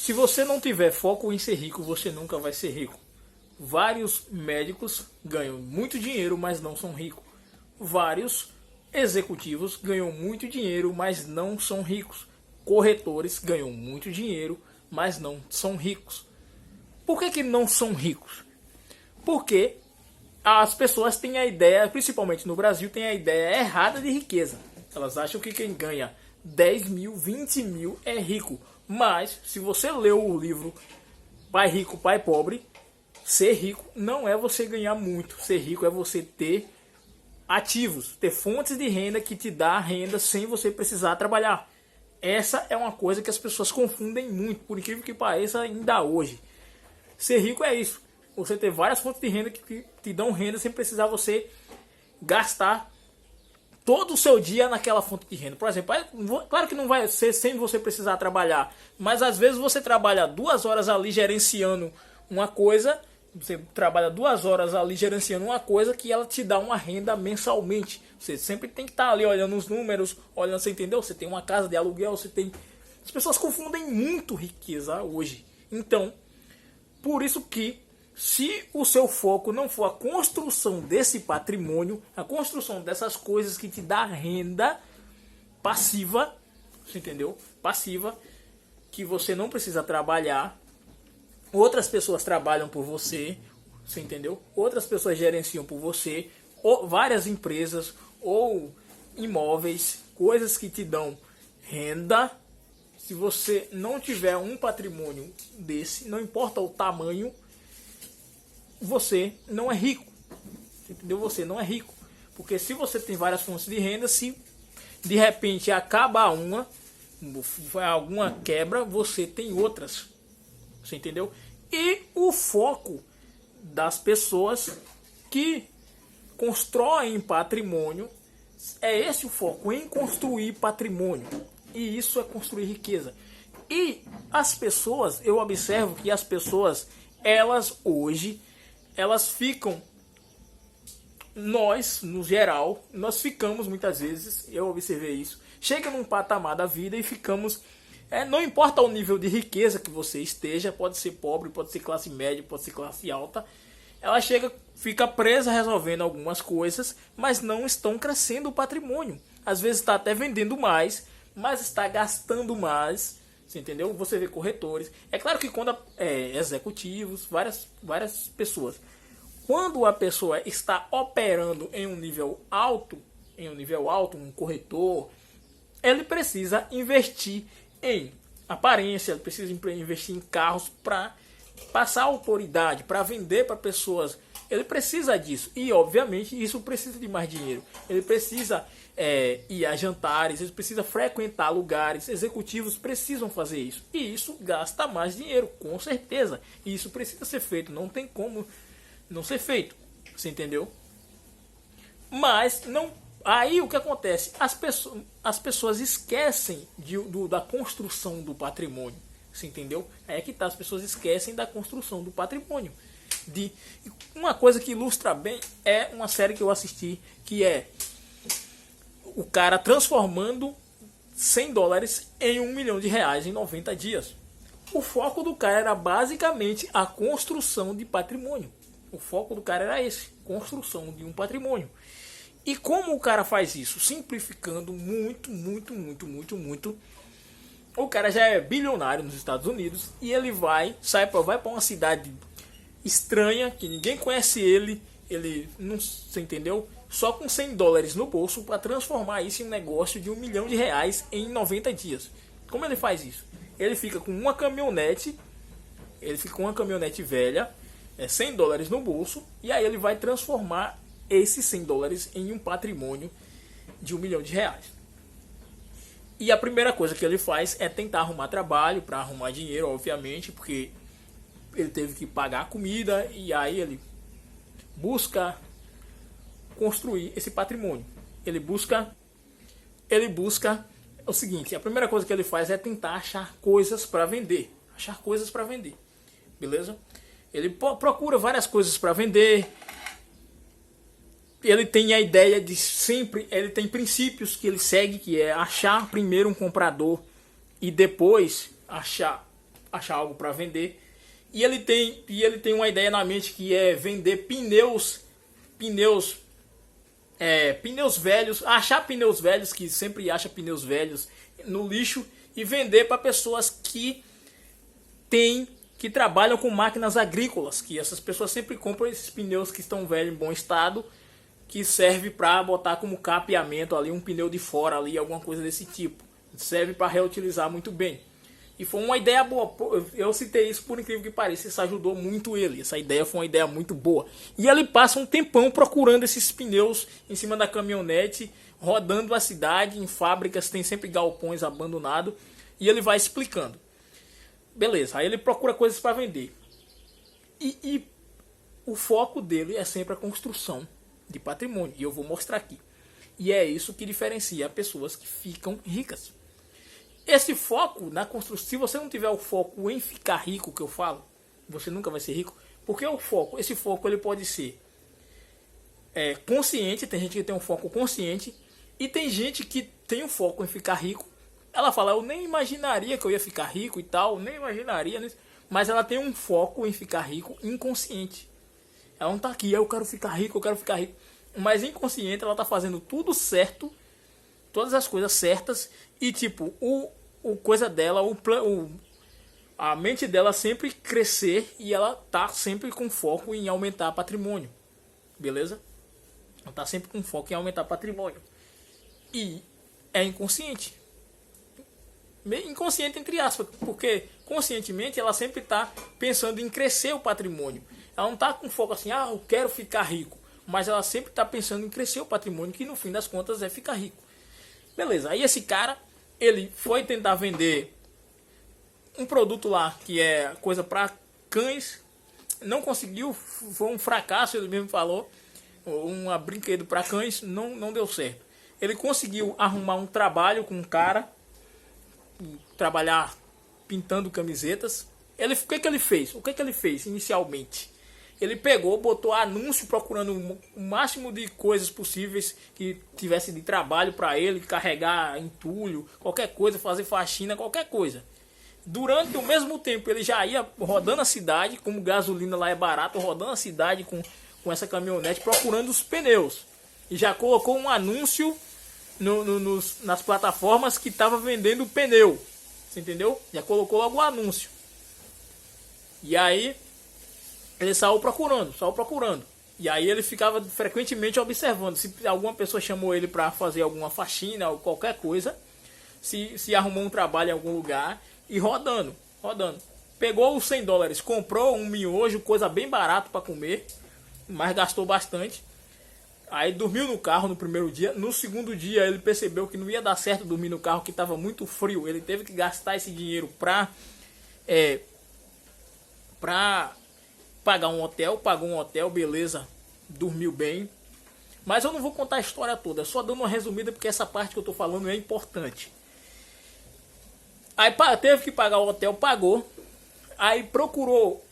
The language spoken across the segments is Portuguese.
Se você não tiver foco em ser rico, você nunca vai ser rico. Vários médicos ganham muito dinheiro, mas não são ricos. Vários executivos ganham muito dinheiro, mas não são ricos. Corretores ganham muito dinheiro, mas não são ricos. Por que não são ricos? Porque as pessoas têm a ideia, principalmente no Brasil, têm a ideia errada de riqueza. Elas acham que quem ganha 10 mil, 20 mil é rico. Mas, se você leu o livro Pai Rico, Pai Pobre, ser rico não é você ganhar muito. Ser rico é você ter ativos, ter fontes de renda que te dá renda sem você precisar trabalhar. Essa é uma coisa que as pessoas confundem muito, por incrível que pareça, ainda hoje. Ser rico é isso. Você ter várias fontes de renda que te dão renda sem precisar você gastar todo o seu dia naquela fonte de renda. Por exemplo, claro que não vai ser sem você precisar trabalhar, mas às vezes você trabalha 2 horas ali gerenciando uma coisa, você trabalha 2 horas ali gerenciando uma coisa que ela te dá uma renda mensalmente. Você sempre tem que estar ali olhando os números, olhando, você entendeu? Você tem uma casa de aluguel, você tem... As pessoas confundem muito riqueza hoje. Então, por isso que se o seu foco não for a construção desse patrimônio, a construção dessas coisas que te dá renda passiva, você entendeu? Passiva, que você não precisa trabalhar, outras pessoas trabalham por você, você entendeu? Outras pessoas gerenciam por você, ou várias empresas ou imóveis, coisas que te dão renda. Se você não tiver um patrimônio desse, não importa o tamanho, você não é rico. Entendeu? Você não é rico. Porque se você tem várias fontes de renda, se de repente acaba uma, alguma quebra, você tem outras. Você entendeu? E o foco das pessoas que constroem patrimônio é esse o foco, em construir patrimônio. E isso é construir riqueza. E as pessoas, eu observo que as pessoas, elas hoje, elas ficam, nós, no geral, nós ficamos muitas vezes, eu observei isso, chega num patamar da vida e ficamos, não importa o nível de riqueza que você esteja, pode ser pobre, pode ser classe média, pode ser classe alta, ela chega, fica presa resolvendo algumas coisas, mas não estão crescendo o patrimônio. Às vezes está até vendendo mais, mas está gastando mais, você entendeu? Você vê corretores. É claro que quando executivos, várias pessoas. Quando a pessoa está operando em um nível alto, um corretor, ele precisa investir em aparência, ele precisa investir em carros para passar autoridade, para vender para pessoas. Ele precisa disso. E, obviamente, isso precisa de mais dinheiro. Ele precisa ir a jantares, ele precisa frequentar lugares. Executivos precisam fazer isso. E isso gasta mais dinheiro, com certeza. E isso precisa ser feito. Não tem como não ser feito. Você entendeu? Mas, não. Aí o que acontece? As pessoas esquecem da construção do patrimônio. Você entendeu? Aí é que tá, as pessoas esquecem da construção do patrimônio. Uma coisa que ilustra bem é uma série que eu assisti, que é o cara transformando $100 em R$1 milhão em 90 dias. O foco do cara era basicamente a construção de patrimônio. O foco do cara era esse, construção de um patrimônio. E como o cara faz isso? Simplificando muito. O cara já é bilionário nos Estados Unidos e ele vai para uma cidade estranha, que ninguém conhece ele não, você entendeu? Só com $100 no bolso para transformar isso em um negócio de R$1 milhão em 90 dias. Como ele faz isso? Ele fica com uma caminhonete, velha, $100 no bolso, e aí ele vai transformar esses $100 em um patrimônio de R$1 milhão. E a primeira coisa que ele faz é tentar arrumar trabalho, para arrumar dinheiro, obviamente, porque ele teve que pagar a comida, e aí ele busca construir esse patrimônio. Ele busca o seguinte, a primeira coisa que ele faz é tentar achar coisas para vender. Beleza? Ele procura várias coisas para vender. Ele tem a ideia de sempre, ele tem princípios que ele segue, que é achar primeiro um comprador e depois achar achar algo para vender. E ele tem uma ideia na mente que é vender pneus velhos, achar pneus velhos, que sempre acha pneus velhos no lixo e vender para pessoas que trabalham com máquinas agrícolas, que essas pessoas sempre compram esses pneus que estão velhos em bom estado, que serve para botar como capeamento ali um pneu de fora ali, alguma coisa desse tipo. Serve para reutilizar muito bem. E foi uma ideia boa. Eu citei isso por incrível que pareça. Isso ajudou muito ele. Essa ideia foi uma ideia muito boa. E ele passa um tempão procurando esses pneus em cima da caminhonete, rodando a cidade, em fábricas, tem sempre galpões abandonados. E ele vai explicando. Beleza, aí ele procura coisas para vender. E o foco dele é sempre a construção de patrimônio. E eu vou mostrar aqui. E é isso que diferencia pessoas que ficam ricas. Esse foco na construção, se você não tiver o foco em ficar rico, que eu falo, você nunca vai ser rico. Porque esse foco ele pode ser consciente, tem gente que tem um foco consciente, e tem gente que tem um foco em ficar rico. Ela fala, eu nem imaginaria que eu ia ficar rico e tal, nem imaginaria nisso. Mas ela tem um foco em ficar rico inconsciente. Ela não tá aqui, eu quero ficar rico, eu quero ficar rico. Mas inconsciente ela tá fazendo tudo certo, todas as coisas certas, e tipo, o coisa dela, a mente dela sempre crescer, e ela tá sempre com foco em aumentar patrimônio. Beleza? Ela tá sempre com foco em aumentar patrimônio. E é inconsciente. Inconsciente entre aspas, porque conscientemente ela sempre está pensando em crescer o patrimônio. Ela não está com foco assim, eu quero ficar rico, mas ela sempre está pensando em crescer o patrimônio, que no fim das contas é ficar rico. Beleza, aí esse cara, ele foi tentar vender um produto lá que é coisa para cães, não conseguiu, foi um fracasso, ele mesmo falou, um brinquedo para cães, não deu certo. Ele conseguiu arrumar um trabalho com um cara, trabalhar pintando camisetas. O que ele fez? O que ele fez inicialmente? Ele pegou, botou anúncio procurando o máximo de coisas possíveis que tivesse de trabalho para ele, carregar entulho, qualquer coisa, fazer faxina, qualquer coisa. Durante o mesmo tempo ele já ia rodando a cidade, como gasolina lá é barato, rodando a cidade com essa caminhonete procurando os pneus. E já colocou um anúncio nas plataformas que estava vendendo pneu. Você entendeu? Já colocou logo o anúncio. E aí ele saiu procurando. E aí ele ficava frequentemente observando se alguma pessoa chamou ele para fazer alguma faxina ou qualquer coisa, se arrumou um trabalho em algum lugar, e rodando. Pegou os $100, comprou um miojo, coisa bem barata para comer, mas gastou bastante. Aí dormiu no carro no primeiro dia. No segundo dia ele percebeu que não ia dar certo dormir no carro, que estava muito frio. Ele teve que gastar esse dinheiro para pagar um hotel. Pagou um hotel, beleza, dormiu bem. Mas eu não vou contar a história toda, só dando uma resumida, porque essa parte que eu estou falando é importante. Aí teve que pagar o hotel, pagou. Aí procurou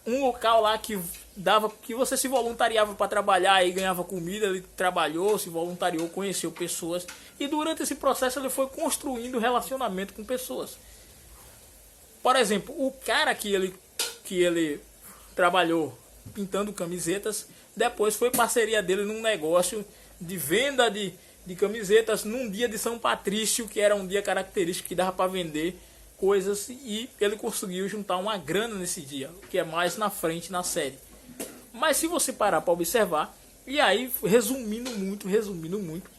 um local lá que você se voluntariava para trabalhar e ganhava comida. Ele trabalhou, se voluntariou, conheceu pessoas, e durante esse processo ele foi construindo relacionamento com pessoas. Por exemplo, o cara que ele trabalhou pintando camisetas, depois foi parceria dele num negócio de venda de camisetas num dia de São Patrício, que era um dia característico que dava para vender coisas, e ele conseguiu juntar uma grana nesse dia, que é mais na frente na série. Mas se você parar para observar, e aí resumindo muito,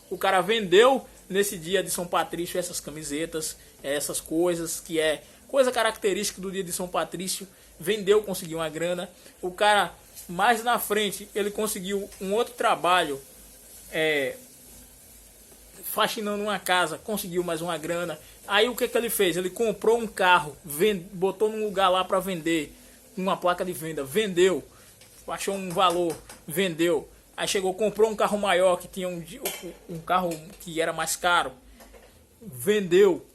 o cara vendeu nesse dia de São Patrício essas camisetas, essas coisas, que é coisa característica do dia de São Patrício, vendeu, conseguiu uma grana. O cara mais na frente, ele conseguiu um outro trabalho, faxinando uma casa, conseguiu mais uma grana. Aí o que ele fez? Ele comprou um carro, botou num lugar lá para vender, uma placa de venda, vendeu, achou um valor, vendeu. Aí chegou, comprou um carro maior, que tinha um carro que era mais caro, vendeu.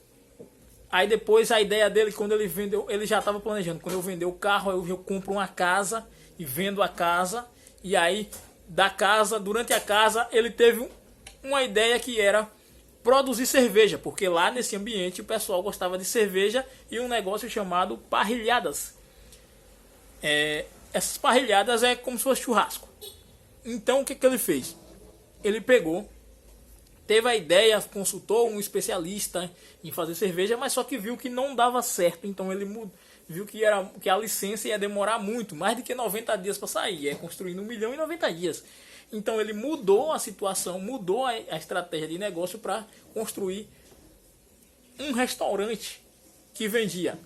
Aí depois a ideia dele, quando ele vendeu, ele já estava planejando, quando eu vender o carro, eu compro uma casa e vendo a casa. E aí da casa, durante a casa, ele teve uma ideia que era produzir cerveja, porque lá nesse ambiente o pessoal gostava de cerveja e um negócio chamado parrilhadas. Essas parrilhadas é como se fosse churrasco. Então o que ele fez? Ele pegou, teve a ideia, consultou um especialista em fazer cerveja, mas só que viu que não dava certo. Então ele viu que a licença ia demorar muito, mais do que 90 dias para sair. É construir 1 milhão em 90 dias. Então ele mudou a situação, mudou a estratégia de negócio para construir um restaurante que vendia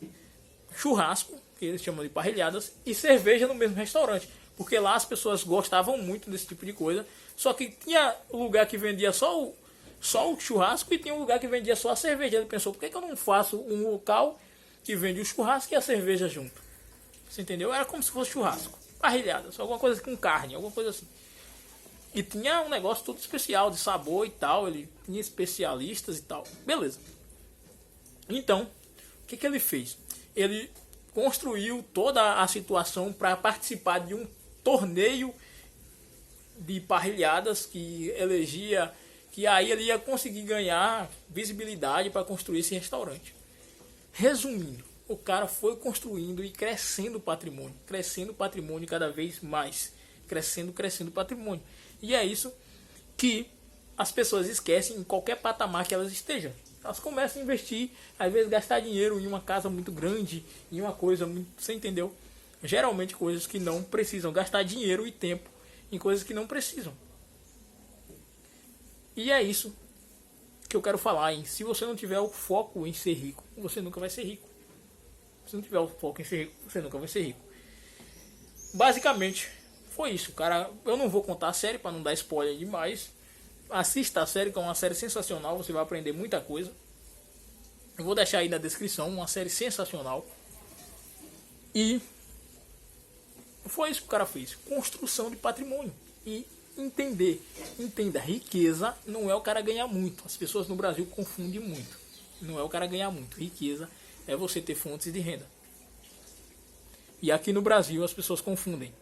churrasco, que eles chamam de parrilhadas, e cerveja no mesmo restaurante. Porque lá as pessoas gostavam muito desse tipo de coisa. Só que tinha lugar que vendia só o churrasco e tinha um lugar que vendia só a cerveja. Ele pensou, por que eu não faço um local que vende o churrasco e a cerveja junto? Você entendeu? Era como se fosse churrasco, parrilhadas, alguma coisa com carne, alguma coisa assim. E tinha um negócio todo especial, de sabor e tal. Ele tinha especialistas e tal. Beleza. Então, o que ele fez? Ele construiu toda a situação para participar de um torneio de parrilhadas que elegia, que aí ele ia conseguir ganhar visibilidade para construir esse restaurante. Resumindo, o cara foi construindo e crescendo o patrimônio cada vez mais, crescendo o patrimônio. E é isso que as pessoas esquecem em qualquer patamar que elas estejam. Elas começam a investir, às vezes gastar dinheiro em uma casa muito grande, em uma coisa muito, você entendeu? Geralmente coisas que não precisam, gastar dinheiro e tempo em coisas que não precisam. E é isso que eu quero falar, hein? Se você não tiver o foco em ser rico, você nunca vai ser rico. Se não tiver o foco em ser rico, você nunca vai ser rico. Basicamente, foi isso, cara. Eu não vou contar a série para não dar spoiler demais. Assista a série, que é uma série sensacional. Você vai aprender muita coisa. Eu vou deixar aí na descrição, uma série sensacional. E foi isso que o cara fez. Construção de patrimônio. E entenda, riqueza não é o cara ganhar muito. As pessoas no Brasil confundem muito. Não é o cara ganhar muito. Riqueza é você ter fontes de renda. E aqui no Brasil as pessoas confundem.